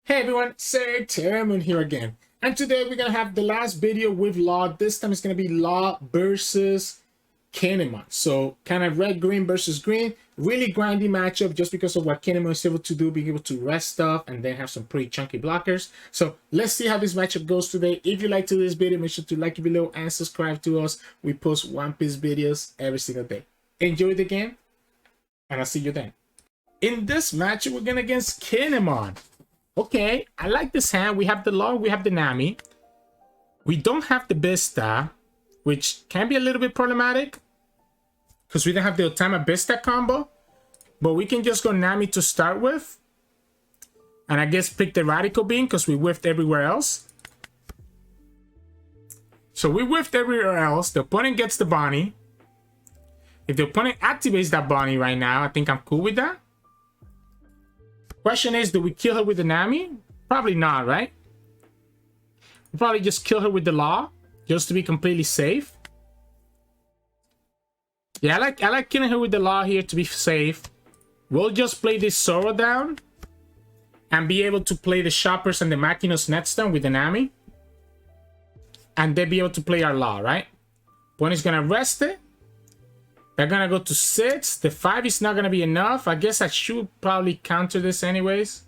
Hey everyone, Sirturmund here again. And today we're going to have the last video with Law. This time it's going to be Law versus Kinemon. So kind of red-green versus green. Really grindy matchup just because of what Kinemon is able to do, being able to rest stuff and then have some pretty chunky blockers. So let's see how this matchup goes today. If you liked this video, make sure to like it below and subscribe to us. We post One Piece videos every single day. Enjoy the game, and I'll see you then. In this matchup, we're going against Kinemon. Okay, I like this hand. We have the Law, we have the Nami. We don't have the Vista, which can be a little bit problematic because we don't have the Otama Vista combo. But we can just go Nami to start with. And I guess pick the Radical Beam because we whiffed everywhere else. So we whiffed everywhere else. The opponent gets the Bonney. If the opponent activates that Bonney right now, I think I'm cool with that. Question is, do we kill her with the Nami? Probably not, right? We'll probably just kill her with the Law, just to be completely safe. Yeah, I like killing her with the Law here to be safe. We'll just play this Zoro down and be able to play the Shoppers and the Makino's Netstone with the Nami. And then be able to play our Law, right? Bonney's gonna rest it. They're gonna go to 6. The 5 is not gonna be enough. I guess I should probably counter this anyways.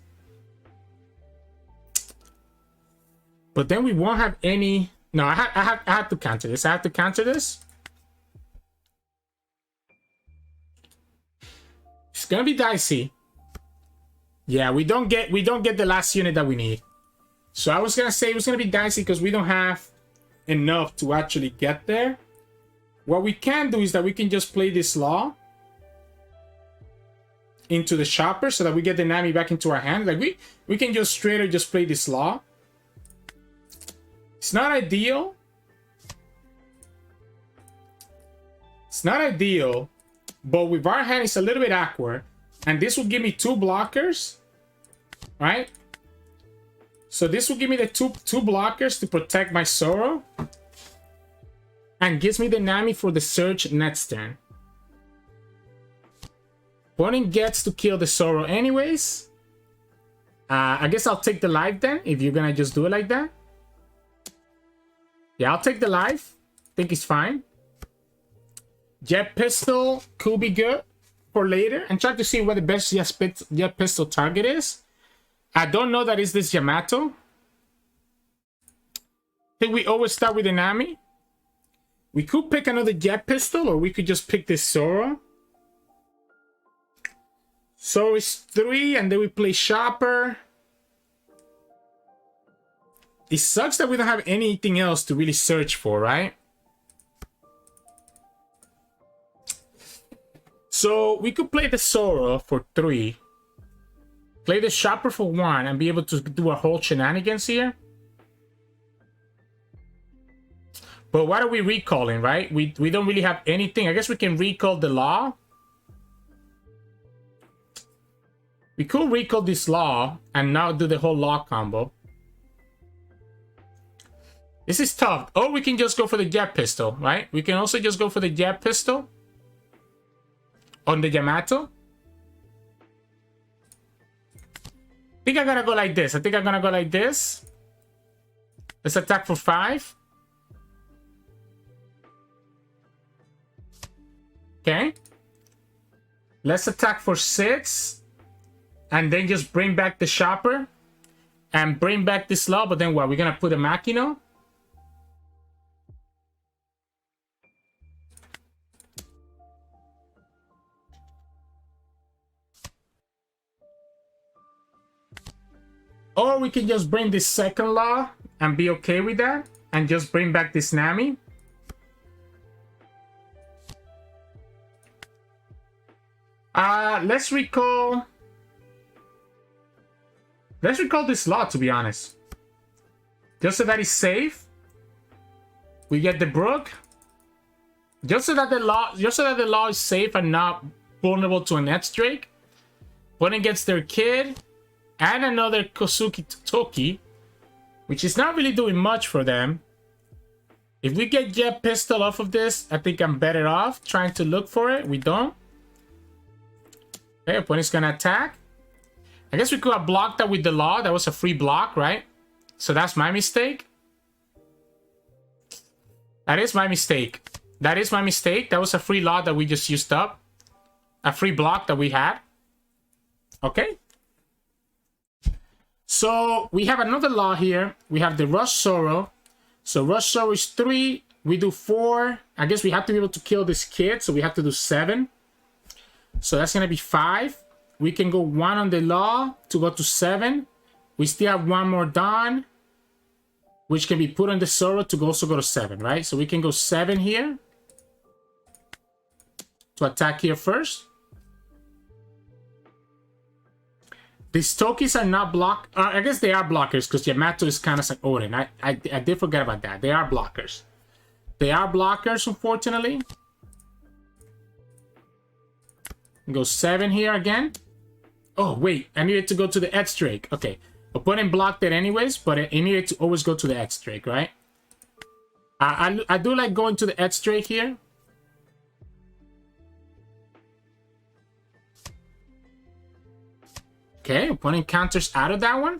But then we won't have any. No, I have to counter this. I have to counter this. It's gonna be dicey. Yeah, we don't get the last unit that we need. So I was gonna say it was gonna be dicey because we don't have enough to actually get there. What we can do is that we can just play this Law into the Shopper so that we get the Nami back into our hand. Like we can just straight up just play this Law. It's not ideal. It's not ideal, but with our hand it's a little bit awkward. And this will give me 2 blockers, right? So this will give me the two blockers to protect my Zoro. And gives me the Nami for the Surge next turn. Bonney gets to kill the Zoro anyways. I guess I'll take the life then, if you're gonna just do it like that. Yeah, I'll take the life. Think it's fine. Jet Pistol could be good for later. And try to see what the best Jet Pistol target is. I don't know that it's this Yamato. I think we always start with the Nami. We could pick another Jet Pistol, or we could just pick this Zoro. So it's 3, and then we play Shopper. It sucks that we don't have anything else to really search for, right? So we could play the Zoro for 3. Play the Shopper for 1, and be able to do a whole shenanigans here. But what are we recalling, right? We don't really have anything. I guess we can recall the Law. We could recall this Law and now do the whole Law combo. This is tough. Or we can just go for the Jet Pistol, right? We can also just go for the Jet Pistol on the Yamato. I think I'm gonna go like this. Let's attack for 5. Okay, let's attack for 6 and then just bring back the Shopper and bring back this Law. But then what? We're gonna put a Makino. Or we can just bring this second Law and be okay with that and just bring back this Nami. Let's recall this Law, to be honest. Just so that it's safe. We get the Brook. Just so that the Law is safe and not vulnerable to an Edge Drake. Bonney gets their kid. And another Kosuki Toki. Which is not really doing much for them. If we get Jet Pistol off of this, I think I'm better off trying to look for it. We don't. Okay, opponent's gonna attack. I guess we could have blocked that with the law. That was a free block, right? So that's my mistake. That is my mistake. That is my mistake. That was a free law that we just used up. A free block that we had. Okay. So we have another law here. We have the Rush Zoro. So Rush Zoro is 3. We do 4. I guess we have to be able to kill this kid. So we have to do 7. So that's going to be 5. We can go 1 on the law to go to 7. We still have 1 more done, which can be put on the Zoro to also go to 7, right? So we can go 7 here to attack here first. These Tokis are not block. I guess they are blockers because Yamato is kind of like Odin. I did forget about that. They are blockers. They are blockers, unfortunately. Go 7 here again. Oh, wait. I needed to go to the Edge Drake. Okay. Opponent blocked it anyways, but it needed to always go to the Edge Drake, right? I do like going to the Edge Drake here. Okay, opponent counters out of that one.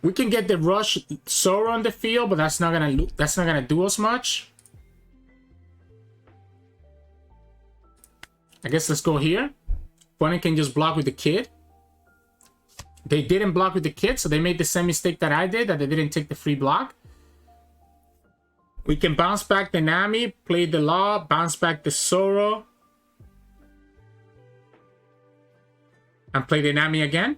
We can get the Rush Zoro on the field, but that's not gonna do us much. I guess let's go here. Opponent can just block with the kid. They didn't block with the kid, so they made the same mistake that I did, that they didn't take the free block. We can bounce back the Nami, play the law, bounce back the Zoro, and play the Nami again.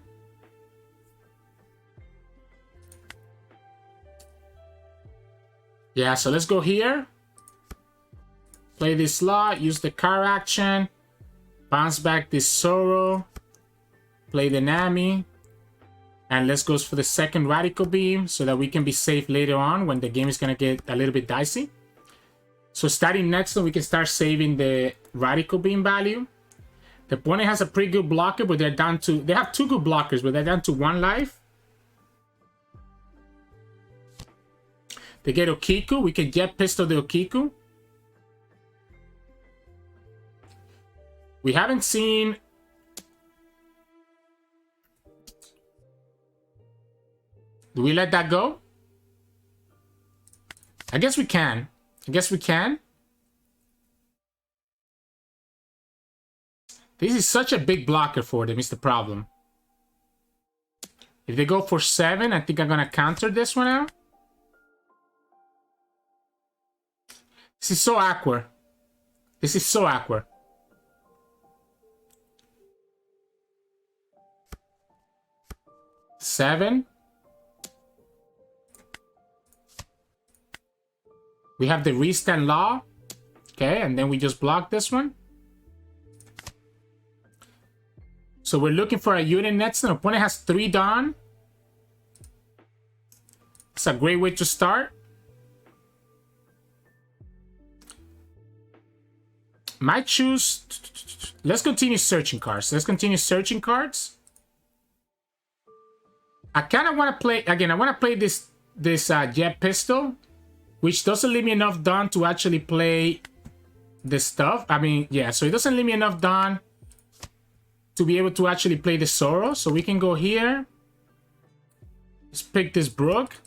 Yeah, so let's go here. Play this law, use the car action, bounce back this Zoro, play the Nami, and let's go for the second Radical Beam so that we can be safe later on when the game is going to get a little bit dicey. So starting next one, we can start saving the Radical Beam value. The opponent has a pretty good blocker, but they're down to... They have 2 good blockers, but they're down to 1 life. They get Okiku. We can Jet Pistol the Okiku. We haven't seen... Do we let that go? I guess we can. I guess we can. This is such a big blocker for them, is the problem. If they go for 7, I think I'm going to counter this one out. This is so awkward. This is so awkward. Seven. We have the Restand Law. Okay, and then we just block this one. So we're looking for a unit next. The opponent has 3 Dawn. It's a great way to start. Might choose... Let's continue searching cards. Let's continue searching cards. I kind of want to play... Again, I want to play this Jet Pistol, which doesn't leave me enough Dawn to actually play this stuff. I mean, yeah, so it doesn't leave me enough Dawn to be able to actually play the Zoro. So we can go here. Let's pick this Brook.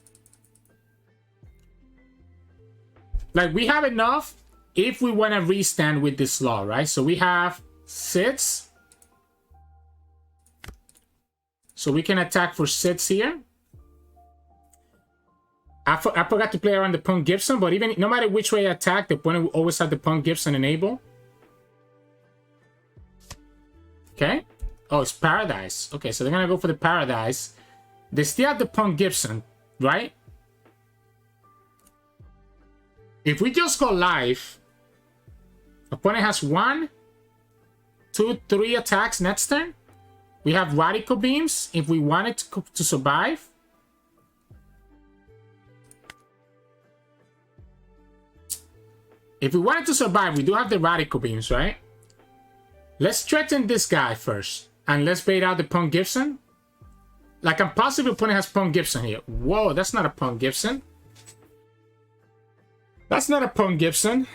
Like, we have enough if we want to restand with this law, right? So we have 6. So we can attack for 6 here. I forgot to play around the Punk Gibson, but even no matter which way I attack, the opponent will always have the Punk Gibson enable. Okay. Oh, it's Paradise. Okay, so they're going to go for the Paradise. They still have the Punk Gibson, right? If we just go live, opponent has 1, 2, 3 attacks next turn. We have Radical Beams if we wanted to survive. If we wanted to survive, we do have the Radical Beams, right? Let's threaten this guy first. And let's bait out the Punk Gibson. Like, I'm positive opponent has Punk Gibson here. Whoa, that's not a Punk Gibson. That's not a Punk Gibson.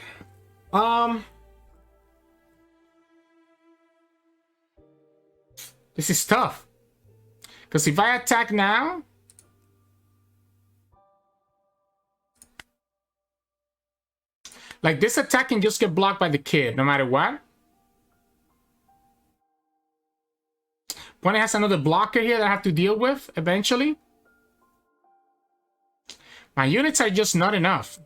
This is tough. Because if I attack now... Like, this attack can just get blocked by the kid, no matter what. Bonney has another blocker here that I have to deal with, eventually. My units are just not enough.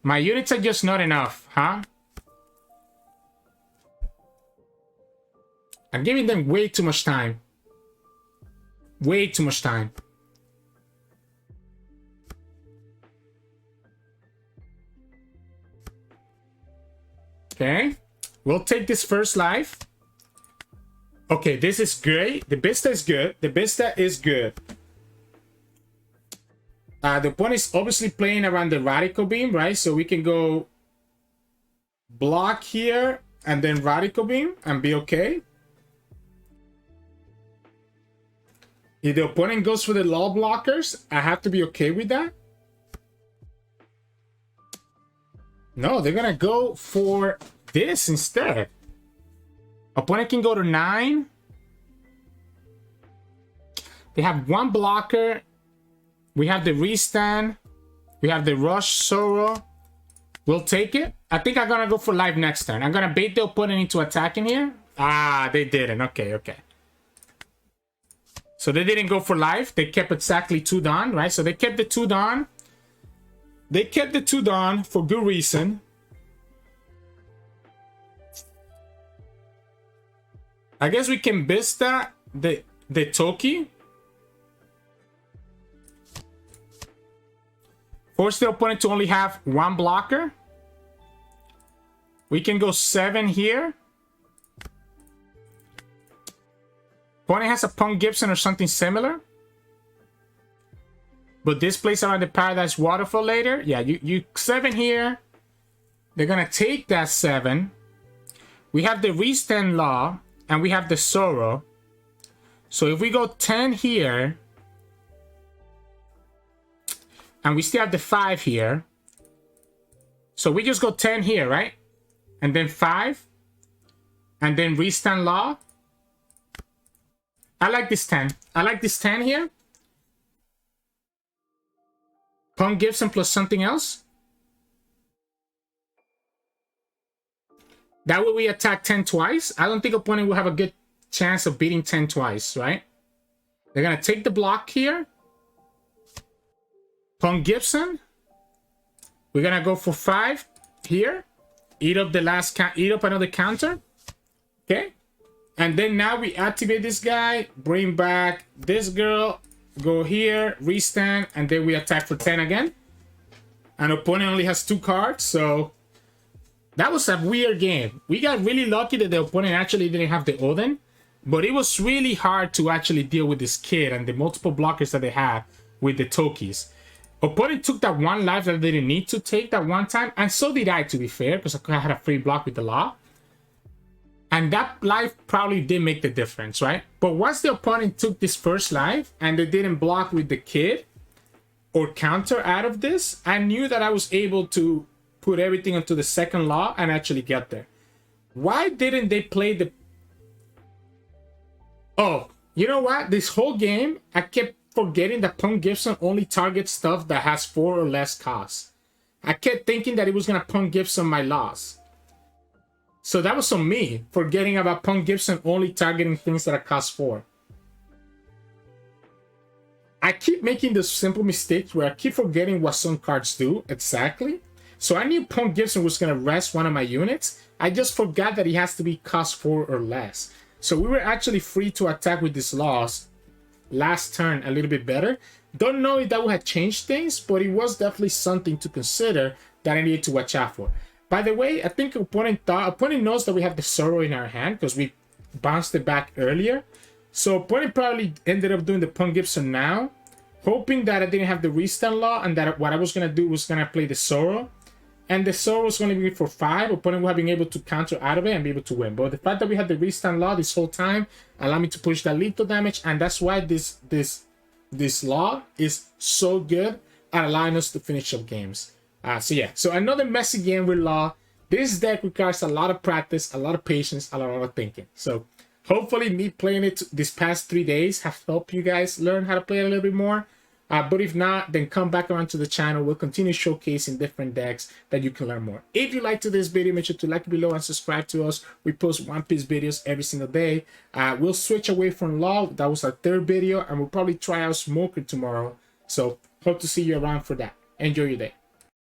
My units are just not enough, huh? I'm giving them way too much time. Way too much time. Okay. We'll take this first life. Okay, this is great. The Vista is good. The Vista is good. The opponent is obviously playing around the Radical Beam, right? So we can go block here and then Radical Beam and be okay. If the opponent goes for the Law blockers, I have to be okay with that. No, they're gonna go for this instead. Opponent can go to 9. They have one blocker. We have the Restand. We have the Rush Zoro. We'll take it. I think I'm gonna go for life next turn. I'm gonna bait the opponent into attacking here. Ah, they didn't. Okay, okay. So they didn't go for life. They kept exactly 2 Dawn, right? So they kept the 2 Dawn. They kept the 2 Dawn for good reason. I guess we can Vista the Toki. Force the opponent to only have 1 blocker. We can go 7 here. Opponent has a Punk Gibson or something similar. But this plays around the Paradise Waterfall later. Yeah, you 7 here. They're gonna take that 7. We have the Restand Law. And we have the Zoro. So if we go 10 here. And we still have the 5 here. So we just go 10 here, right? And then 5. And then Restand Law. I like this 10. I like this 10 here. Punk Gibson plus something else. That way we attack 10 twice. I don't think opponent will have a good chance of beating 10 twice, right? They're going to take the block here. Punk Gibson. We're going to go for 5 here. Eat up the last eat up another counter. Okay. And then now we activate this guy. Bring back this girl. Go here. Restand. And then we attack for 10 again. And opponent only has 2 cards. So... that was a weird game. We got really lucky that the opponent actually didn't have the Odin. But it was really hard to actually deal with this kid and the multiple blockers that they had with the Tokis. Opponent took that 1 life that they didn't need to take that 1 time. And so did I, to be fair, because I had a free block with the Law. And that life probably did make the difference, right? But once the opponent took this first life and they didn't block with the kid or counter out of this, I knew that I was able to put everything onto the second Law and actually get there. Why didn't they play the... Oh, you know what? This whole game, I kept forgetting that Punk Gibson only targets stuff that has 4 or less costs. I kept thinking that it was going to Punk Gibson my Laws. So that was on me, forgetting about Punk Gibson only targeting things that are cost 4. I keep making those simple mistakes where I keep forgetting what some cards do exactly. So I knew Punk Gibson was going to rest one of my units. I just forgot that he has to be cost 4 or less. So we were actually free to attack with these Laws last turn a little bit better. Don't know if that would have changed things, but it was definitely something to consider that I needed to watch out for. By the way, I think opponent knows that we have the Zoro in our hand because we bounced it back earlier. So opponent probably ended up doing the Punk Gibson now, hoping that I didn't have the Restand Law and that what I was going to do was going to play the Zoro. And the Zoro was going to be for 5. Opponent will be able to counter out of it and be able to win. But the fact that we had the Restand Law this whole time allowed me to push that lethal damage. And that's why this Law is so good at allowing us to finish up games. So yeah, so another messy game with Law. this deck requires a lot of practice, a lot of patience, a lot of thinking. So hopefully me playing it this past 3 days have helped you guys learn how to play a little bit more. But if not, then come back around to the channel. We'll continue showcasing different decks that you can learn more. If you liked this video, make sure to like it below and subscribe to us. We post One Piece videos every single day. We'll switch away from Law. That was our 3rd video, and we'll probably try out Smoker tomorrow. So hope to see you around for that. Enjoy your day.